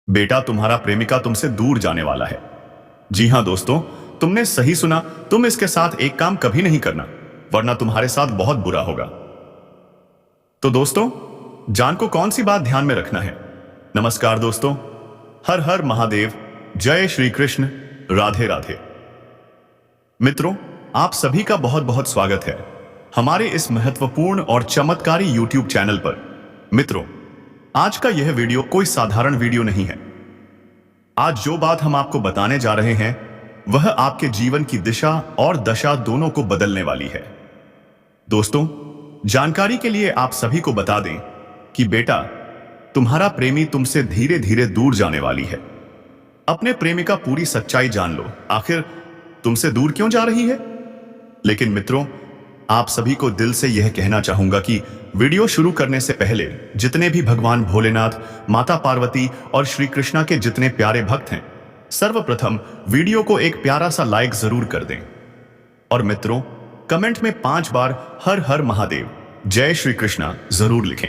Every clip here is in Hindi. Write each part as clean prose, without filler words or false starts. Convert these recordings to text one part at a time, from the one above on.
बेटा, तुम्हारा प्रेमिका तुमसे दूर जाने वाला है। जी हां दोस्तों, तुमने सही सुना। तुम इसके साथ एक काम कभी नहीं करना, वरना तुम्हारे साथ बहुत बुरा होगा। तो दोस्तों, जान को कौन सी बात ध्यान में रखना है। नमस्कार दोस्तों, हर हर महादेव, जय श्री कृष्ण, राधे राधे। मित्रों, आप सभी का बहुत बहुत स्वागत है हमारे इस महत्वपूर्ण और चमत्कारी YouTube चैनल पर। मित्रों, आज का यह वीडियो कोई साधारण वीडियो नहीं है। आज जो बात हम आपको बताने जा रहे हैं वह आपके जीवन की दिशा और दशा दोनों को बदलने वाली है। दोस्तों, जानकारी के लिए आप सभी को बता दें कि बेटा, तुम्हारा प्रेमी तुमसे धीरे धीरे दूर जाने वाली है। अपने प्रेमी का पूरी सच्चाई जान लो, आखिर तुमसे दूर क्यों जा रही है। लेकिन मित्रों, आप सभी को दिल से यह कहना चाहूंगा कि वीडियो शुरू करने से पहले जितने भी भगवान भोलेनाथ, माता पार्वती और श्री कृष्णा के जितने प्यारे भक्त हैं, सर्वप्रथम वीडियो को एक प्यारा सा लाइक जरूर कर दें। और मित्रों, कमेंट में 5 बार हर हर महादेव, जय श्री कृष्णा जरूर लिखें।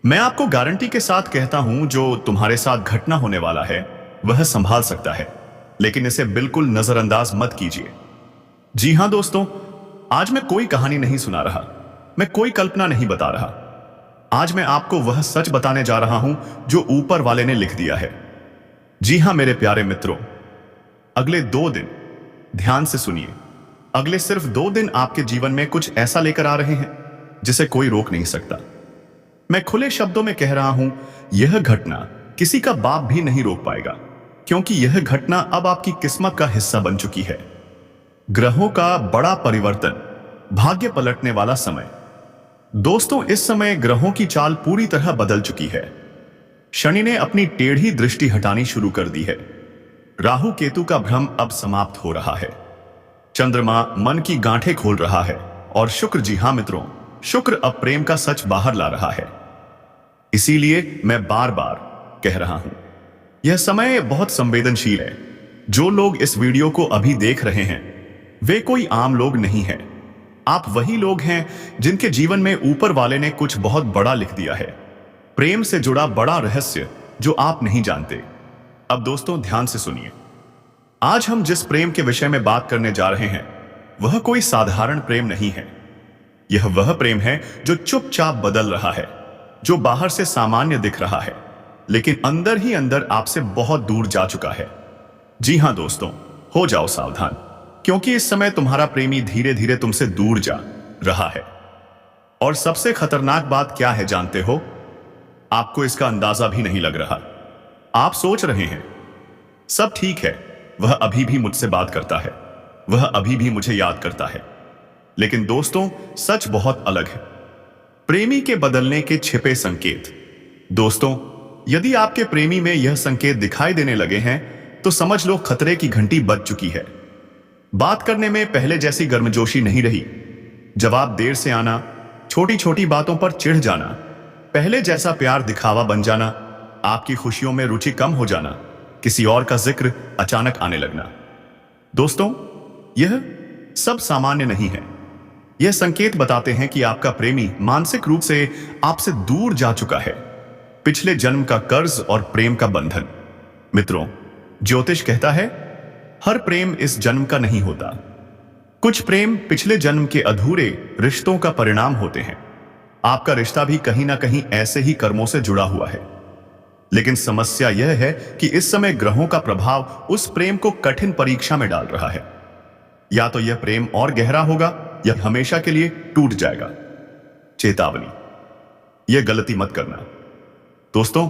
मैं आपको गारंटी के साथ कहता हूं, जो तुम्हारे साथ घटना होने वाला है वह संभाल सकता है, लेकिन इसे बिल्कुल नजरअंदाज मत कीजिए। जी हां दोस्तों, आज मैं कोई कहानी नहीं सुना रहा, मैं कोई कल्पना नहीं बता रहा। आज मैं आपको वह सच बताने जा रहा हूं जो ऊपर वाले ने लिख दिया है। जी हां मेरे प्यारे मित्रों, अगले 2 दिन ध्यान से सुनिए। अगले सिर्फ 2 दिन आपके जीवन में कुछ ऐसा लेकर आ रहे हैं जिसे कोई रोक नहीं सकता। मैं खुले शब्दों में कह रहा हूं, यह घटना किसी का बाप भी नहीं रोक पाएगा, क्योंकि यह घटना अब आपकी किस्मत का हिस्सा बन चुकी है। ग्रहों का बड़ा परिवर्तन, भाग्य पलटने वाला समय। दोस्तों, इस समय ग्रहों की चाल पूरी तरह बदल चुकी है। शनि ने अपनी टेढ़ी दृष्टि हटानी शुरू कर दी है। राहु केतु का भ्रम अब समाप्त हो रहा है। चंद्रमा मन की गांठें खोल रहा है और शुक्र, जी हां मित्रों, शुक्र अब प्रेम का सच बाहर ला रहा है। इसीलिए मैं बार बार कह रहा हूं, यह समय बहुत संवेदनशील है। जो लोग इस वीडियो को अभी देख रहे हैं वे कोई आम लोग नहीं हैं। आप वही लोग हैं जिनके जीवन में ऊपर वाले ने कुछ बहुत बड़ा लिख दिया है, प्रेम से जुड़ा बड़ा रहस्य जो आप नहीं जानते। अब दोस्तों, ध्यान से सुनिए। आज हम जिस प्रेम के विषय में बात करने जा रहे हैं वह कोई साधारण प्रेम नहीं है। यह वह प्रेम है जो चुपचाप बदल रहा है, जो बाहर से सामान्य दिख रहा है लेकिन अंदर ही अंदर आपसे बहुत दूर जा चुका है। जी हां दोस्तों, हो जाओ सावधान, क्योंकि इस समय तुम्हारा प्रेमी धीरे धीरे तुमसे दूर जा रहा है। और सबसे खतरनाक बात क्या है जानते हो? आपको इसका अंदाजा भी नहीं लग रहा। आप सोच रहे हैं सब ठीक है, वह अभी भी मुझसे बात करता है, वह अभी भी मुझे याद करता है। लेकिन दोस्तों, सच बहुत अलग है। प्रेमी के बदलने के छिपे संकेत। दोस्तों, यदि आपके प्रेमी में यह संकेत दिखाई देने लगे हैं तो समझ लो खतरे की घंटी बज चुकी है। बात करने में पहले जैसी गर्मजोशी नहीं रही, जवाब देर से आना, छोटी छोटी बातों पर चिढ़ जाना, पहले जैसा प्यार दिखावा बन जाना, आपकी खुशियों में रुचि कम हो जाना, किसी और का जिक्र अचानक आने लगना। दोस्तों, यह सब सामान्य नहीं है। यह संकेत बताते हैं कि आपका प्रेमी मानसिक रूप से आपसे दूर जा चुका है। पिछले जन्म का कर्ज और प्रेम का बंधन। मित्रों, ज्योतिष कहता है हर प्रेम इस जन्म का नहीं होता। कुछ प्रेम पिछले जन्म के अधूरे रिश्तों का परिणाम होते हैं। आपका रिश्ता भी कहीं ना कहीं ऐसे ही कर्मों से जुड़ा हुआ है। लेकिन समस्या यह है कि इस समय ग्रहों का प्रभाव उस प्रेम को कठिन परीक्षा में डाल रहा है। या तो यह प्रेम और गहरा होगा या हमेशा के लिए टूट जाएगा। चेतावनी, यह गलती मत करना। दोस्तों,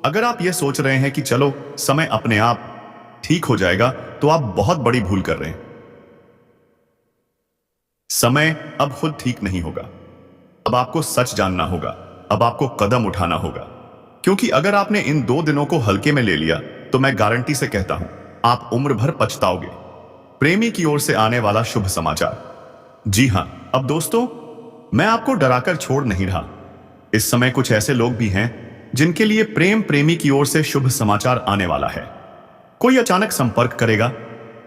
अगर आप यह सोच रहे हैं कि चलो समय अपने आप ठीक हो जाएगा, तो आप बहुत बड़ी भूल कर रहे हैं। समय अब खुद ठीक नहीं होगा। अब आपको सच जानना होगा, अब आपको कदम उठाना होगा। क्योंकि अगर आपने इन 2 दिनों को हल्के में ले लिया तो मैं गारंटी से कहता हूं, आप उम्र भर पछताओगे। प्रेमी की ओर से आने वाला शुभ समाचार। जी हां, अब दोस्तों, मैं आपको डराकर छोड़ नहीं रहा। इस समय कुछ ऐसे लोग भी हैं जिनके लिए प्रेमी की ओर से शुभ समाचार आने वाला है। कोई अचानक संपर्क करेगा,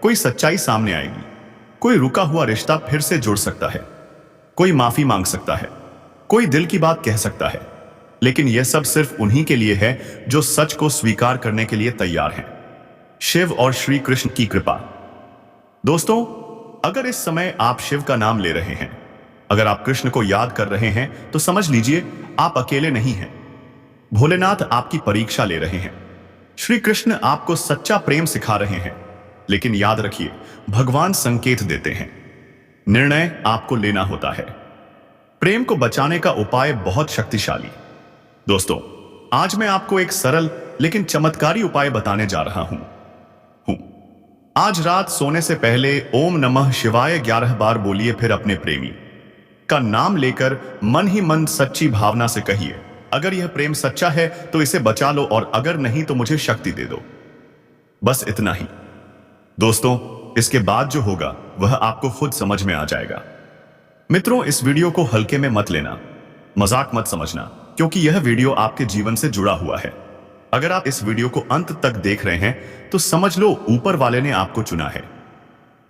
कोई सच्चाई सामने आएगी, कोई रुका हुआ रिश्ता फिर से जुड़ सकता है, कोई माफी मांग सकता है, कोई दिल की बात कह सकता है। लेकिन यह सब सिर्फ उन्हीं के लिए है जो सच को स्वीकार करने के लिए तैयार हैं। शिव और श्री कृष्ण की कृपा। दोस्तों, अगर इस समय आप शिव का नाम ले रहे हैं, अगर आप कृष्ण को याद कर रहे हैं, तो समझ लीजिए आप अकेले नहीं हैं। भोलेनाथ आपकी परीक्षा ले रहे हैं। श्री कृष्ण आपको सच्चा प्रेम सिखा रहे हैं। लेकिन याद रखिए, भगवान संकेत देते हैं, निर्णय आपको लेना होता है। प्रेम को बचाने का उपाय बहुत शक्तिशाली। दोस्तों, आज मैं आपको एक सरल लेकिन चमत्कारी उपाय बताने जा रहा हूं। आज रात सोने से पहले ओम नमः शिवाय 11 बार बोलिए, फिर अपने प्रेमी का नाम लेकर मन ही मन सच्ची भावना से कहिए, अगर यह प्रेम सच्चा है तो इसे बचा लो, और अगर नहीं तो मुझे शक्ति दे दो। बस इतना ही। दोस्तों, इसके बाद जो होगा वह आपको खुद समझ में आ जाएगा। मित्रों, इस वीडियो को हल्के में मत लेना, मजाक मत समझना, क्योंकि यह वीडियो आपके जीवन से जुड़ा हुआ है। अगर आप इस वीडियो को अंत तक देख रहे हैं तो समझ लो ऊपर वाले ने आपको चुना है।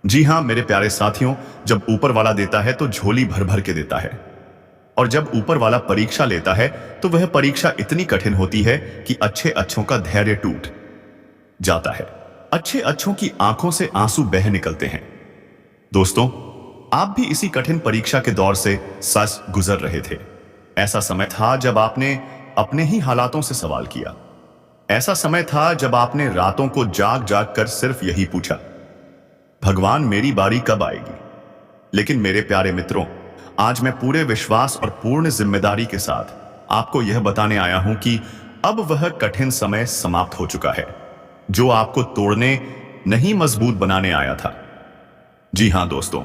जी हां मेरे प्यारे साथियों, जब ऊपर वाला देता है तो झोली भर भर के देता है, और जब ऊपर वाला परीक्षा लेता है तो वह परीक्षा इतनी कठिन होती है कि अच्छे अच्छों का धैर्य टूट जाता है। अच्छे अच्छों की आंखों से आंसू बह निकलते हैं। दोस्तों, आप भी इसी कठिन परीक्षा के दौर से सच गुजर रहे थे। ऐसा समय था जब आपने अपने ही हालातों से सवाल किया। ऐसा समय था जब आपने रातों को जाग जाग कर सिर्फ यही पूछा, भगवान मेरी बारी कब आएगी। लेकिन मेरे प्यारे मित्रों, आज मैं पूरे विश्वास और पूर्ण जिम्मेदारी के साथ आपको यह बताने आया हूं कि अब वह कठिन समय समाप्त हो चुका है जो आपको तोड़ने नहीं मजबूत बनाने आया था। जी हां दोस्तों,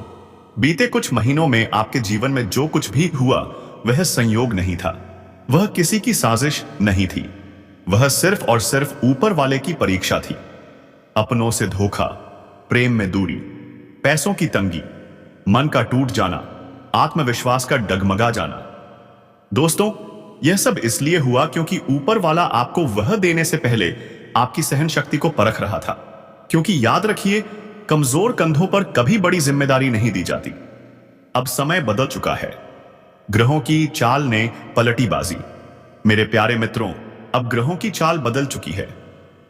बीते कुछ महीनों में आपके जीवन में जो कुछ भी हुआ वह संयोग नहीं था, वह किसी की साजिश नहीं थी, वह सिर्फ और सिर्फ ऊपर वाले की परीक्षा थी। अपनों से धोखा, प्रेम में दूरी, पैसों की तंगी, मन का टूट जाना, आत्मविश्वास का डगमगा जाना। दोस्तों, यह सब इसलिए हुआ क्योंकि ऊपर वाला आपको वह देने से पहले आपकी सहन शक्ति को परख रहा था। क्योंकि याद रखिए, कमजोर कंधों पर कभी बड़ी जिम्मेदारी नहीं दी जाती। अब समय बदल चुका है। ग्रहों की चाल ने पलटी बाजी। मेरे प्यारे मित्रों, अब ग्रहों की चाल बदल चुकी है।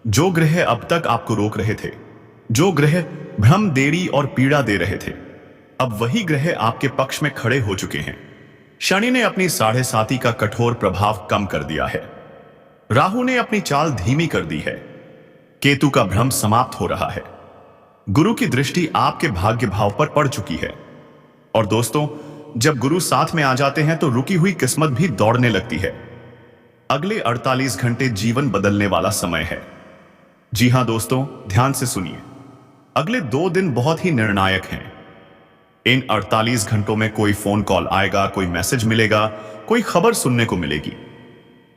जो ग्रह अब तक आपको रोक रहे थे, जो ग्रह भ्रम, देरी और पीड़ा दे रहे थे, अब वही ग्रह आपके पक्ष में खड़े हो चुके हैं। शनि ने अपनी 7.5 का कठोर प्रभाव कम कर दिया है। राहु ने अपनी चाल धीमी कर दी है। केतु का भ्रम समाप्त हो रहा है। गुरु की दृष्टि आपके भाग्य भाव पर पड़ चुकी है। और दोस्तों, जब गुरु साथ में आ जाते हैं तो रुकी हुई किस्मत भी दौड़ने लगती है। अगले 48 घंटे जीवन बदलने वाला समय है। जी हां दोस्तों, ध्यान से सुनिए। अगले 2 दिन बहुत ही निर्णायक हैं। इन 48 घंटों में कोई फोन कॉल आएगा, कोई मैसेज मिलेगा, कोई खबर सुनने को मिलेगी।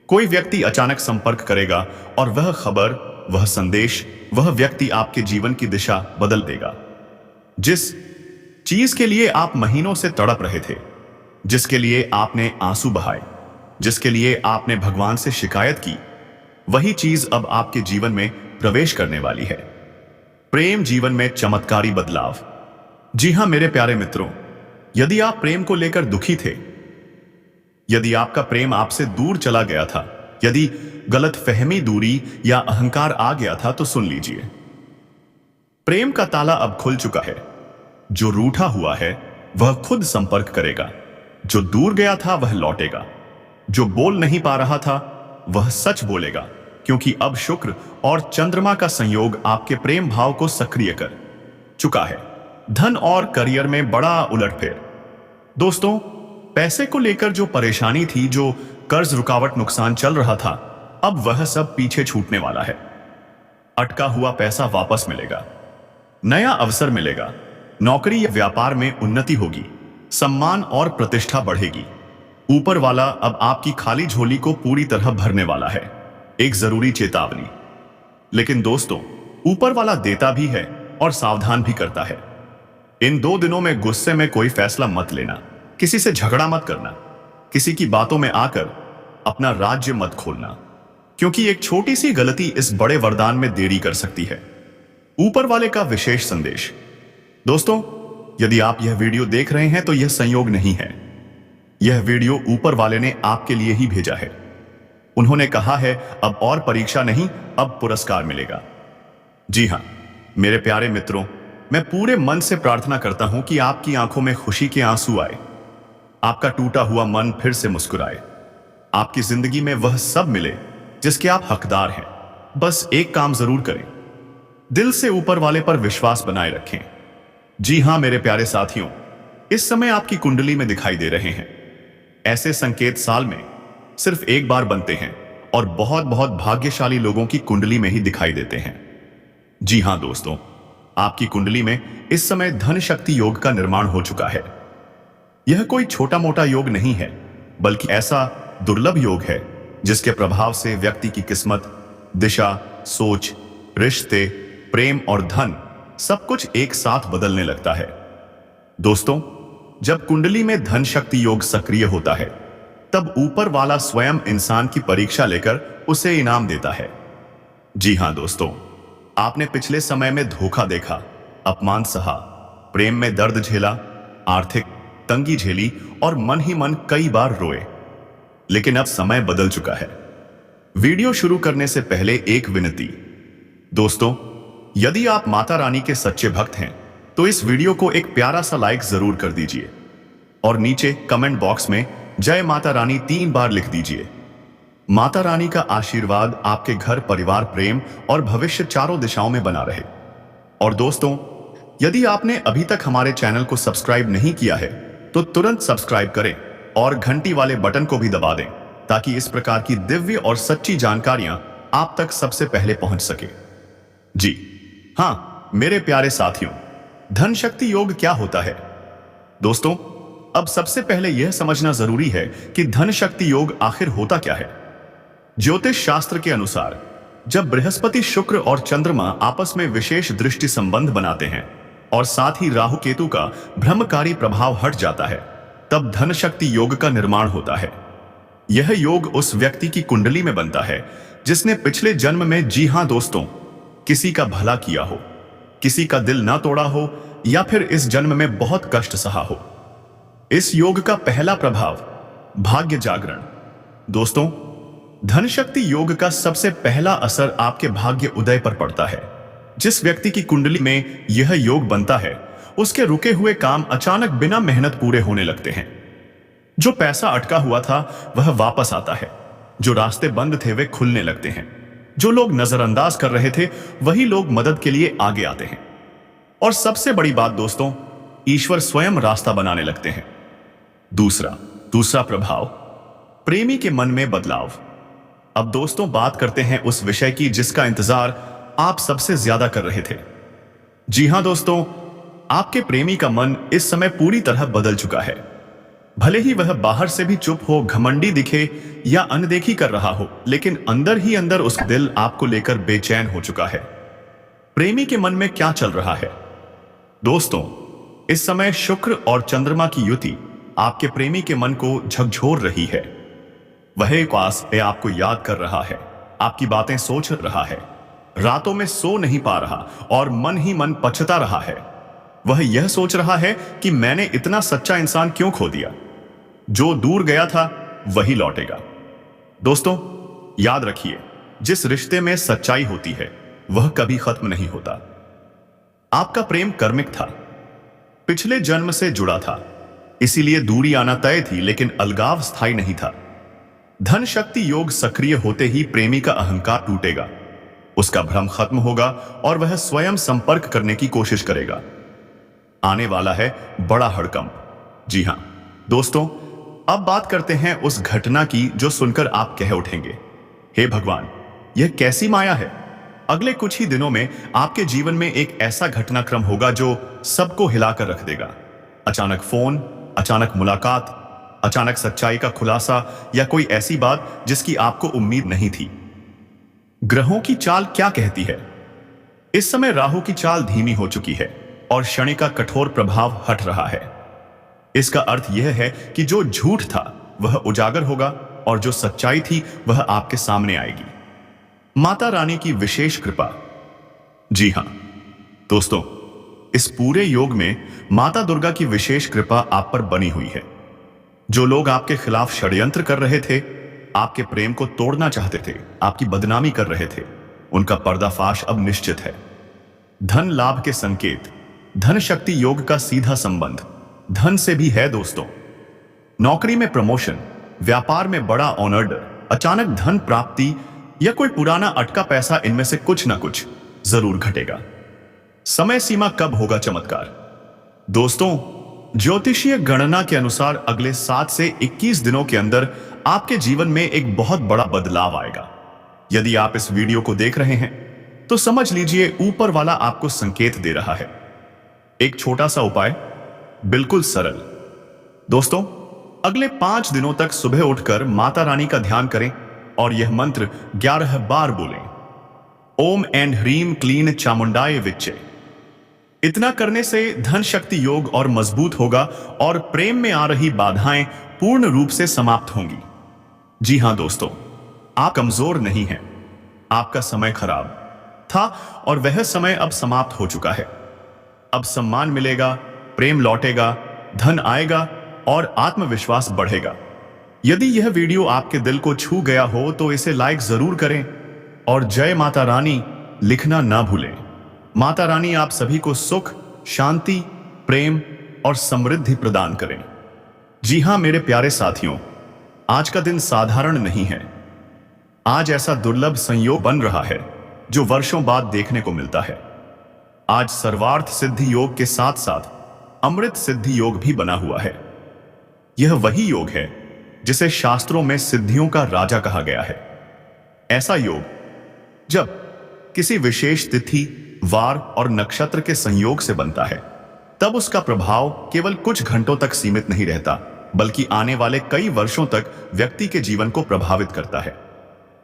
कोई व्यक्ति अचानक संपर्क करेगा और वह खबर, वह संदेश, वह व्यक्ति आपके जीवन की दिशा बदल देगा। जिस चीज के लिए आप महीनों से तड़प रहे थे, जिसके लिए आपने आंसू बहाए, जिसके लिए आपने भगवान से शिकायत की, वही चीज अब आपके जीवन में प्रवेश करने वाली है। प्रेम जीवन में चमत्कारी बदलाव। जी हां मेरे प्यारे मित्रों, यदि आप प्रेम को लेकर दुखी थे, यदि आपका प्रेम आपसे दूर चला गया था, यदि गलतफहमी, दूरी या अहंकार आ गया था, तो सुन लीजिए, प्रेम का ताला अब खुल चुका है। जो रूठा हुआ है वह खुद संपर्क करेगा, जो दूर गया था वह लौटेगा, जो बोल नहीं पा रहा था वह सच बोलेगा, क्योंकि अब शुक्र और चंद्रमा का संयोग आपके प्रेम भाव को सक्रिय कर चुका है। धन और करियर में बड़ा उलटफेर। दोस्तों, पैसे को लेकर जो परेशानी थी, जो कर्ज, रुकावट, नुकसान चल रहा था, अब वह सब पीछे छूटने वाला है। अटका हुआ पैसा वापस मिलेगा, नया अवसर मिलेगा, नौकरी या व्यापार में उन्नति होगी, सम्मान और प्रतिष्ठा बढ़ेगी। ऊपर वाला अब आपकी खाली झोली को पूरी तरह भरने वाला है। एक जरूरी चेतावनी। लेकिन दोस्तों, ऊपर वाला देता भी है और सावधान भी करता है। इन 2 दिनों में गुस्से में कोई फैसला मत लेना, किसी से झगड़ा मत करना, किसी की बातों में आकर अपना राज्य मत खोलना, क्योंकि एक छोटी सी गलती इस बड़े वरदान में देरी कर सकती है। ऊपर वाले का विशेष संदेश। दोस्तों, यदि आप यह वीडियो देख रहे हैं तो यह संयोग नहीं है। यह वीडियो ऊपर वाले ने आपके लिए ही भेजा है। उन्होंने कहा है, अब और परीक्षा नहीं, अब पुरस्कार मिलेगा। जी हाँ मेरे प्यारे मित्रों, मैं पूरे मन से प्रार्थना करता हूं कि आपकी आंखों में खुशी के आंसू आए, आपका टूटा हुआ मन फिर से मुस्कुराए, आपकी जिंदगी में वह सब मिले जिसके आप हकदार हैं। बस एक काम जरूर करें, दिल से ऊपर वाले पर विश्वास बनाए रखें। जी हां मेरे प्यारे साथियों, इस समय आपकी कुंडली में दिखाई दे रहे हैं। ऐसे संकेत साल में सिर्फ एक बार बनते हैं और बहुत बहुत भाग्यशाली लोगों की कुंडली में ही दिखाई देते हैं। जी हां दोस्तों, आपकी कुंडली में इस समय धन शक्ति योग का निर्माण हो चुका है। यह कोई छोटा मोटा योग नहीं है, बल्कि ऐसा दुर्लभ योग है जिसके प्रभाव से व्यक्ति की किस्मत, दिशा, सोच, रिश्ते, प्रेम और धन सब कुछ एक साथ बदलने लगता है। दोस्तों, जब कुंडली में धन शक्ति योग सक्रिय होता है, तब ऊपर वाला स्वयं इंसान की परीक्षा लेकर उसे इनाम देता है। जी हां दोस्तों, आपने पिछले समय में धोखा देखा, अपमान सहा, प्रेम में दर्द झेला, आर्थिक तंगी झेली और मन ही मन कई बार रोए। लेकिन अब समय बदल चुका है। वीडियो शुरू करने से पहले एक विनती। दोस्तों, यदि आप माता रानी के सच्चे भक्त हैं तो इस वीडियो को एक प्यारा सा लाइक जरूर कर दीजिए और नीचे कमेंट बॉक्स में जय माता रानी 3 बार लिख दीजिए। माता रानी का आशीर्वाद आपके घर, परिवार, प्रेम और भविष्य चारों दिशाओं में बना रहे। और दोस्तों, यदि आपने अभी तक हमारे चैनल को सब्सक्राइब नहीं किया है तो तुरंत सब्सक्राइब करें और घंटी वाले बटन को भी दबा दें, ताकि इस प्रकार की दिव्य और सच्ची जानकारियां आप तक सबसे पहले पहुंच सके। जी हां मेरे प्यारे साथियों, धन शक्ति योग क्या होता है? दोस्तों, अब सबसे पहले यह समझना जरूरी है कि धन शक्ति योग आखिर होता क्या है। ज्योतिष शास्त्र के अनुसार जब बृहस्पति, शुक्र और चंद्रमा आपस में विशेष दृष्टि संबंध बनाते हैं और साथ ही राहु केतु का भ्रमकारी प्रभाव हट जाता है, तब धन शक्ति योग का निर्माण होता है। यह योग उस व्यक्ति की कुंडली में बनता है जिसने पिछले जन्म में, जी हां दोस्तों, किसी का भला किया हो, किसी का दिल ना तोड़ा हो या फिर इस जन्म में बहुत कष्ट सहा हो। इस योग का पहला प्रभाव भाग्य जागरण। दोस्तों, धन शक्ति योग का सबसे पहला असर आपके भाग्य उदय पर पड़ता है। जिस व्यक्ति की कुंडली में यह योग बनता है, उसके रुके हुए काम अचानक बिना मेहनत पूरे होने लगते हैं। जो पैसा अटका हुआ था वह वापस आता है, जो रास्ते बंद थे वे खुलने लगते हैं, जो लोग नजरअंदाज कर रहे थे वही लोग मदद के लिए आगे आते हैं। और सबसे बड़ी बात दोस्तों, ईश्वर स्वयं रास्ता बनाने लगते हैं। दूसरा प्रभाव, प्रेमी के मन में बदलाव। अब दोस्तों, बात करते हैं उस विषय की जिसका इंतजार आप सबसे ज्यादा कर रहे थे। जी हां दोस्तों, आपके प्रेमी का मन इस समय पूरी तरह बदल चुका है। भले ही वह बाहर से भी चुप हो, घमंडी दिखे या अनदेखी कर रहा हो, लेकिन अंदर ही अंदर उसका दिल आपको लेकर बेचैन हो चुका है। प्रेमी के मन में क्या चल रहा है? दोस्तों, इस समय शुक्र और चंद्रमा की युति आपके प्रेमी के मन को झकझोर रही है। वह एक पास पे आपको याद कर रहा है, आपकी बातें सोच रहा है, रातों में सो नहीं पा रहा और मन ही मन पछता रहा है। वह यह सोच रहा है कि मैंने इतना सच्चा इंसान क्यों खो दिया। जो दूर गया था वही लौटेगा। दोस्तों, याद रखिए, जिस रिश्ते में सच्चाई होती है वह कभी खत्म नहीं होता। आपका प्रेम कर्मिक था, पिछले जन्म से जुड़ा था, इसीलिए दूरी आना तय थी, लेकिन अलगाव स्थायी नहीं था। धन शक्ति योग सक्रिय होते ही प्रेमी का अहंकार टूटेगा, उसका भ्रम खत्म होगा और वह स्वयं संपर्क करने की कोशिश करेगा। आने वाला है बड़ा हड़कंप। जी हां दोस्तों, अब बात करते हैं उस घटना की जो सुनकर आप कह उठेंगे, हे भगवान, यह कैसी माया है। अगले कुछ ही दिनों में आपके जीवन में एक ऐसा घटनाक्रम होगा जो सबको हिलाकर रख देगा। अचानक फोन, अचानक मुलाकात, अचानक सच्चाई का खुलासा या कोई ऐसी बात जिसकी आपको उम्मीद नहीं थी। ग्रहों की चाल क्या कहती है? इस समय राहु की चाल धीमी हो चुकी है और शनि का कठोर प्रभाव हट रहा है। इसका अर्थ यह है कि जो झूठ था वह उजागर होगा और जो सच्चाई थी वह आपके सामने आएगी। माता रानी की विशेष कृपा। जी हां दोस्तों, इस पूरे योग में माता दुर्गा की विशेष कृपा आप पर बनी हुई है। जो लोग आपके खिलाफ षड्यंत्र कर रहे थे, आपके प्रेम को तोड़ना चाहते थे, आपकी बदनामी कर रहे थे, उनका पर्दाफाश अब निश्चित है। धन लाभ के संकेत। धन शक्ति योग का सीधा संबंध धन से भी है दोस्तों। नौकरी में प्रमोशन, व्यापार में बड़ा ऑनर, अचानक धन प्राप्ति या कोई पुराना अटका पैसा, इनमें से कुछ ना कुछ जरूर घटेगा। समय सीमा कब होगा चमत्कार? दोस्तों, ज्योतिषीय गणना के अनुसार अगले 7 से 21 दिनों के अंदर आपके जीवन में एक बहुत बड़ा बदलाव आएगा। यदि आप इस वीडियो को देख रहे हैं तो समझ लीजिए ऊपर वाला आपको संकेत दे रहा है। एक छोटा सा उपाय, बिल्कुल सरल। दोस्तों, अगले 5 दिनों तक सुबह उठकर माता रानी का ध्यान करें और यह मंत्र 11 बार बोलें। ओम एंड ह्रीम क्लीन चामुंडाय विच्चे। इतना करने से धन शक्ति योग और मजबूत होगा और प्रेम में आ रही बाधाएं पूर्ण रूप से समाप्त होंगी। जी हां दोस्तों, आप कमजोर नहीं हैं। आपका समय खराब था और वह समय अब समाप्त हो चुका है। अब सम्मान मिलेगा, प्रेम लौटेगा, धन आएगा और आत्मविश्वास बढ़ेगा। यदि यह वीडियो आपके दिल को छू गया हो तो इसे लाइक जरूर करें और जय माता रानी लिखना ना भूलें। माता रानी आप सभी को सुख, शांति, प्रेम और समृद्धि प्रदान करें। जी हां मेरे प्यारे साथियों, आज का दिन साधारण नहीं है। आज ऐसा दुर्लभ संयोग बन रहा है जो वर्षों बाद देखने को मिलता है। आज सर्वार्थ सिद्धि योग के साथ साथ अमृत सिद्धि योग भी बना हुआ है। यह वही योग है जिसे शास्त्रों में सिद्धियों का राजा कहा गया है। ऐसा योग जब किसी विशेष तिथि, वार और नक्षत्र के संयोग से बनता है, तब उसका प्रभाव केवल कुछ घंटों तक सीमित नहीं रहता, बल्कि आने वाले कई वर्षों तक व्यक्ति के जीवन को प्रभावित करता है।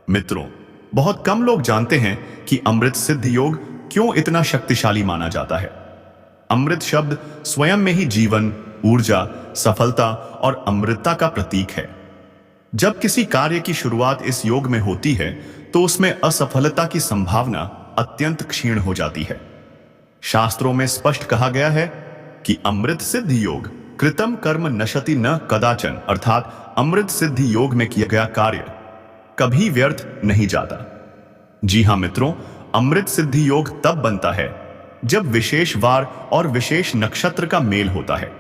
मित्रों, बहुत कम लोग जानते हैं कि अमृत सिद्ध योग क्यों इतना शक्तिशाली माना जाता है। अमृत शब्द स्वयं में ही जीवन, ऊर्जा, सफलता और अमृतता का प्रतीक है। जब किसी कार्य की शुरुआत इस योग में होती है तो उसमें असफलता की संभावना अत्यंत क्षीण हो जाती है। शास्त्रों में स्पष्ट कहा गया है कि अमृत सिद्धि योग कृतम कर्म नशति न कदाचन, अर्थात अमृत सिद्धि योग में किया गया कार्य कभी व्यर्थ नहीं जाता। जी हां मित्रों, अमृत सिद्धि योग तब बनता है जब विशेष वार और विशेष नक्षत्र का मेल होता है।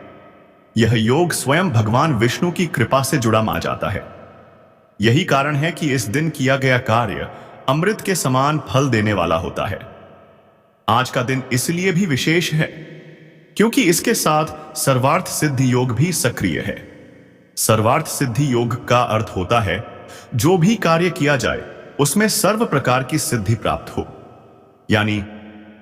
यह योग स्वयं भगवान विष्णु की कृपा से जुड़ा माना जाता है। यही कारण है कि इस दिन किया गया कार्य अमृत के समान फल देने वाला होता है। आज का दिन इसलिए भी विशेष है क्योंकि इसके साथ सर्वार्थ सिद्धि योग भी सक्रिय है। सर्वार्थ सिद्धि योग का अर्थ होता है जो भी कार्य किया जाए उसमें सर्व प्रकार की सिद्धि प्राप्त हो। यानी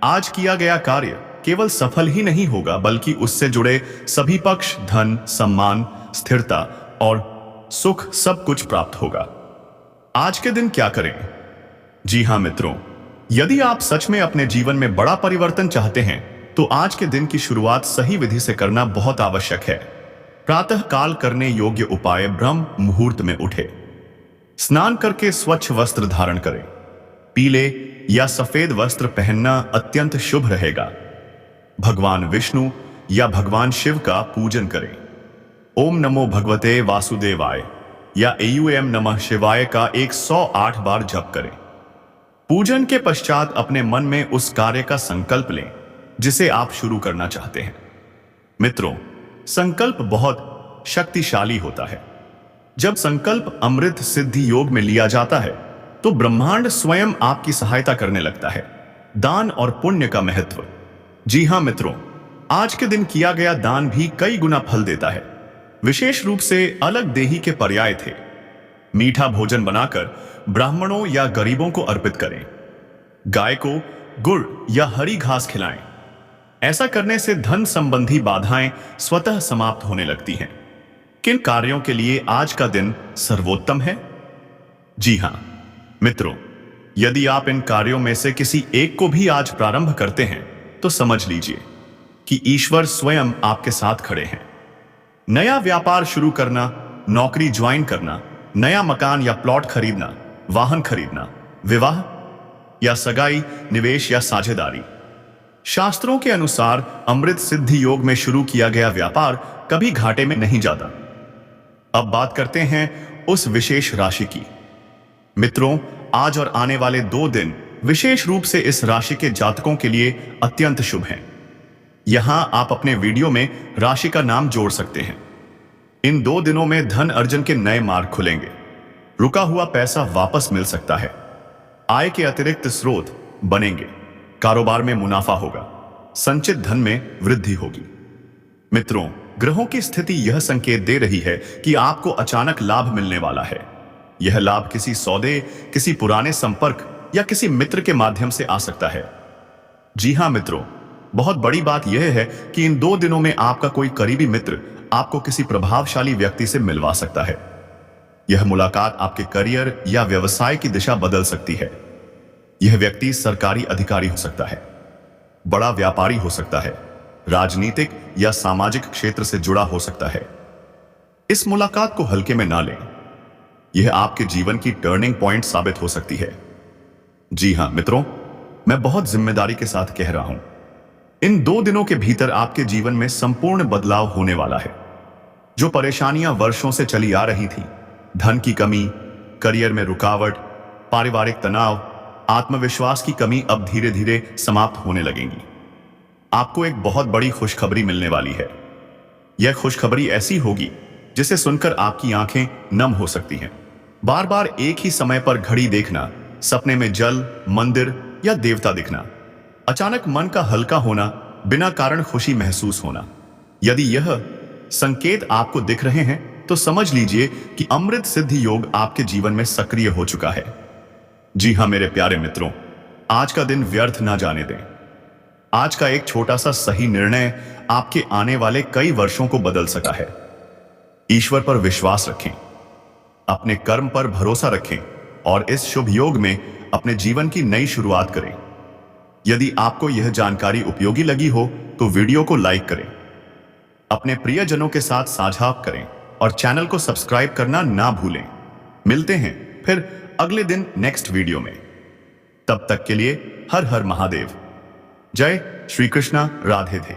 आज किया गया कार्य केवल सफल ही नहीं होगा, बल्कि उससे जुड़े सभी पक्ष, धन, सम्मान, स्थिरता और सुख सब कुछ प्राप्त होगा। आज के दिन क्या करें? जी हां मित्रों, यदि आप सच में अपने जीवन में बड़ा परिवर्तन चाहते हैं तो आज के दिन की शुरुआत सही विधि से करना बहुत आवश्यक है। प्रातः काल करने योग्य उपाय, ब्रह्म मुहूर्त में उठे, स्नान करके स्वच्छ वस्त्र धारण करें। पीले या सफेद वस्त्र पहनना अत्यंत शुभ रहेगा। भगवान विष्णु या भगवान शिव का पूजन करें। ओम नमो भगवते वासुदेवाय या एयूएम नमः शिवाय का 108 बार जप करें। पूजन के पश्चात अपने मन में उस कार्य का संकल्प लें जिसे आप शुरू करना चाहते हैं। मित्रों, संकल्प बहुत शक्तिशाली होता है। जब संकल्प अमृत सिद्धि योग में लिया जाता है तो ब्रह्मांड स्वयं आपकी सहायता करने लगता है। दान और पुण्य का महत्व। जी हां मित्रों, आज के दिन किया गया दान भी कई गुना फल देता है। विशेष रूप से अलग देही के पर्याय थे। मीठा भोजन बनाकर ब्राह्मणों या गरीबों को अर्पित करें। गाय को गुड़ या हरी घास खिलाएं। ऐसा करने से धन संबंधी बाधाएं स्वतः समाप्त होने लगती हैं। किन कार्यों के लिए आज का दिन सर्वोत्तम है? जी हां मित्रों, यदि आप इन कार्यों में से किसी एक को भी आज प्रारंभ करते हैं तो समझ लीजिए कि ईश्वर स्वयं आपके साथ खड़े हैं। नया व्यापार शुरू करना, नौकरी ज्वाइन करना, नया मकान या प्लॉट खरीदना, वाहन खरीदना, विवाह या सगाई, निवेश या साझेदारी। शास्त्रों के अनुसार अमृत सिद्धि योग में शुरू किया गया व्यापार कभी घाटे में नहीं जाता। अब बात करते हैं उस विशेष राशि की। मित्रों, आज और आने वाले 2 दिन विशेष रूप से इस राशि के जातकों के लिए अत्यंत शुभ हैं। यहां आप अपने वीडियो में राशि का नाम जोड़ सकते हैं। इन 2 दिनों में धन अर्जन के नए मार्ग खुलेंगे। रुका हुआ पैसा वापस मिल सकता है। आय के अतिरिक्त स्रोत बनेंगे। कारोबार में मुनाफा होगा। संचित धन में वृद्धि होगी। मित्रों, ग्रहों की स्थिति यह संकेत दे रही है कि आपको अचानक लाभ मिलने वाला है। यह लाभ किसी सौदे, किसी पुराने संपर्क या किसी मित्र के माध्यम से आ सकता है। जी हां मित्रों, बहुत बड़ी बात यह है कि इन 2 दिनों में आपका कोई करीबी मित्र आपको किसी प्रभावशाली व्यक्ति से मिलवा सकता है। यह मुलाकात आपके करियर या व्यवसाय की दिशा बदल सकती है। यह व्यक्ति सरकारी अधिकारी हो सकता है, बड़ा व्यापारी हो सकता है, राजनीतिक या सामाजिक क्षेत्र से जुड़ा हो सकता है। इस मुलाकात को हल्के में ना लें। यह आपके जीवन की टर्निंग पॉइंट साबित हो सकती है। जी हां मित्रों, मैं बहुत जिम्मेदारी के साथ कह रहा हूं, इन 2 दिनों के भीतर आपके जीवन में संपूर्ण बदलाव होने वाला है। जो परेशानियां वर्षों से चली आ रही थी, धन की कमी, करियर में रुकावट, पारिवारिक तनाव, आत्मविश्वास की कमी अब धीरे धीरे समाप्त होने लगेंगी। आपको एक बहुत बड़ी खुशखबरी मिलने वाली है। यह खुशखबरी ऐसी होगी जिसे सुनकर आपकी आंखें नम हो सकती हैं। बार बार एक ही समय पर घड़ी देखना, सपने में जल, मंदिर या देवता दिखना, अचानक मन का हल्का होना, बिना कारण खुशी महसूस होना, यदि यह संकेत आपको दिख रहे हैं तो समझ लीजिए कि अमृत सिद्धि योग आपके जीवन में सक्रिय हो चुका है। जी हां मेरे प्यारे मित्रों, आज का दिन व्यर्थ ना जाने दें। आज का एक छोटा सा सही निर्णय आपके आने वाले कई वर्षों को बदल सकता है। ईश्वर पर विश्वास रखें, अपने कर्म पर भरोसा रखें और इस शुभ योग में अपने जीवन की नई शुरुआत करें। यदि आपको यह जानकारी उपयोगी लगी हो तो वीडियो को लाइक करें, अपने प्रियजनों के साथ साझा करें और चैनल को सब्सक्राइब करना ना भूलें। मिलते हैं फिर अगले दिन नेक्स्ट वीडियो में। तब तक के लिए हर हर महादेव। जय श्री कृष्णा, राधे थे।